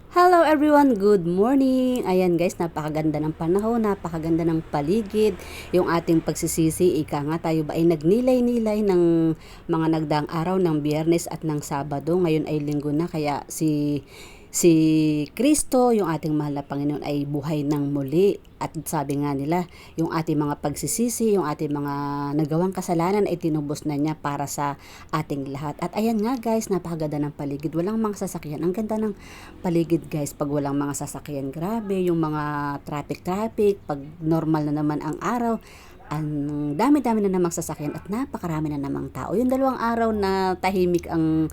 Hello everyone, good morning. Ayan guys, napakaganda ng panahon, napakaganda ng paligid. Yung ating pagsisisi, ika nga tayo ba ay nagnilay-nilay ng mga nagdaang araw ng Biyernes at ng Sabado. Ngayon ay Linggo na, kaya si Kristo, yung ating mahal na Panginoon, ay buhay ng muli. At sabi nga nila, yung ating mga pagsisisi, yung ating mga nagawang kasalanan ay tinubos na niya para sa ating lahat. At ayan nga guys, napakaganda ng paligid. Walang mga sasakyan. Ang ganda ng paligid guys pag walang mga sasakyan. Grabe, yung mga traffic. Pag normal na naman ang araw, ang dami-dami na namang sasakyan at napakarami na namang tao. Yung 2 araw na tahimik ang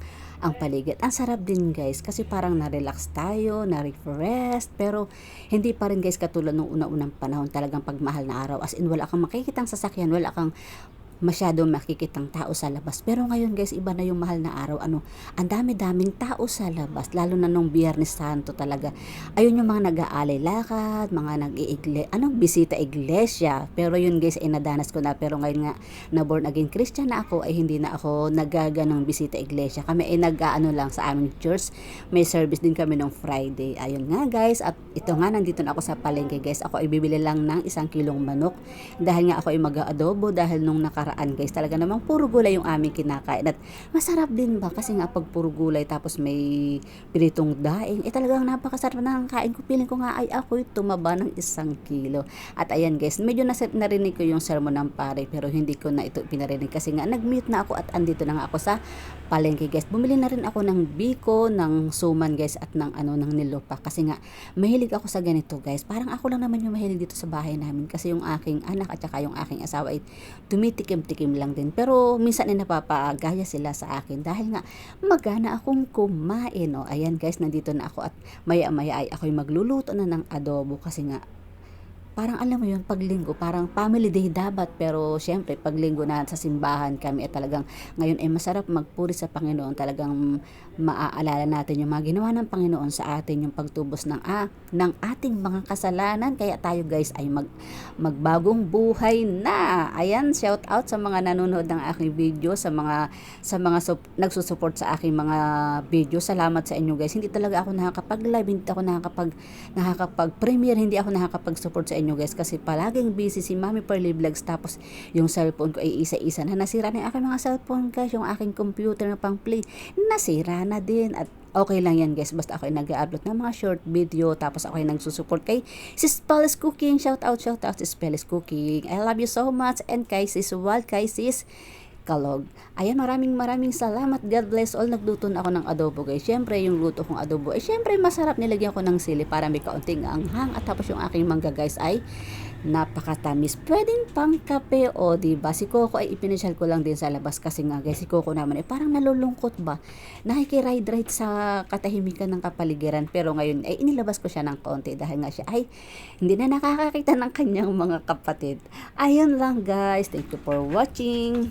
paligid. Ang sarap din guys kasi parang na-relax tayo, na-refresh, pero hindi pa rin guys katulad nung una-unang panahon, talagang pagmahal na araw. As in wala kang makikitang sasakyan, wala kang masyado makikitang tao sa labas. Pero ngayon guys, iba na yung mahal na araw. Ang dami-daming tao sa labas, lalo na nung Biyernes Santo talaga. Ayun yung mga nag-aalay lakad, mga bisita iglesia. Pero yun guys ay nadanas ko na. Pero ngayon nga na born again Christian na ako, ay hindi na ako nagaganong bisita iglesia. Kami ay nag-aano lang sa aming church. May service din kami nung Friday. Ayun nga guys, at ito nga nandito na ako sa palengke guys. Ako ay bibili lang ng 1 kilong manok dahil nga ako ay mag-aadobo, dahil nung nakaraan guys talaga namang puro gulay yung aming kinakain. At masarap din ba kasi nga pag puro gulay tapos may piritong daing, talagang napakasarap na ang kain ko. Piling ko nga ay ako tumaba ng 1 kilo. At ayan guys, medyo narinig ko yung sermon ng pare, pero hindi ko na ito pinarinig kasi nga nag-mute na ako at andito na nga ako sa palengke guys. Bumili na rin ako ng biko, ng suman guys, at ng nilupa kasi nga mahilig ako sa ganito guys. Parang ako lang naman yung mahilig dito sa bahay namin kasi yung aking anak at saka yung aking asawa ay tumitikim-tikim lang din. Pero minsan ay napapagaya sila sa akin dahil nga magana akong kumain. O, ayan guys, nandito na ako at maya-maya ay ako'y magluluto na ng adobo kasi nga parang alam mo yun, pag linggo, parang family day dapat, pero syempre, pag linggo na sa simbahan kami, talagang ngayon ay masarap magpuri sa Panginoon, talagang maaalala natin yung mga ginawa ng Panginoon sa atin, yung pagtubos ng ating mga kasalanan, kaya tayo guys ay magbagong buhay na. Ayan, shout out sa mga nanonood ng aking video, sa mga nagsusupport sa aking mga video. Salamat sa inyo guys. Hindi talaga ako nakakapag-live, hindi ako nakakapag-premiere, hindi ako nakakapag-support sa inyo guys kasi palaging busy si Mami Pearly Vlogs, tapos yung cellphone ko ay isa-isa na nasira na yung aking mga cellphone guys, yung aking computer na pang play nasira na din. At okay lang yan guys, basta ako ay nag-upload ng mga short video, tapos ako ay nagsusupport kay Sis Spells Cooking. Shout out Sis Spells Cooking, I love you so much. And kay Sis Wal, kay Sis Kalog. Ayan, maraming salamat. God bless all. Nagluto na ako ng adobo guys. Syempre, yung luto kong adobo ay syempre masarap. Nilagyan ko ng sili para may kaunting anghang. At tapos yung aking mangga guys ay napakatamis. Pwedeng pang kape o diba? Si Coco ay ipinasyal ko lang din sa labas kasi nga guys, si Coco naman ay parang nalulungkot ba? Nakikiride-ride sa katahimikan ng kapaligiran. Pero ngayon ay inilabas ko siya ng konti dahil nga siya ay hindi na nakakakita ng kanyang mga kapatid. Ayun lang guys. Thank you for watching.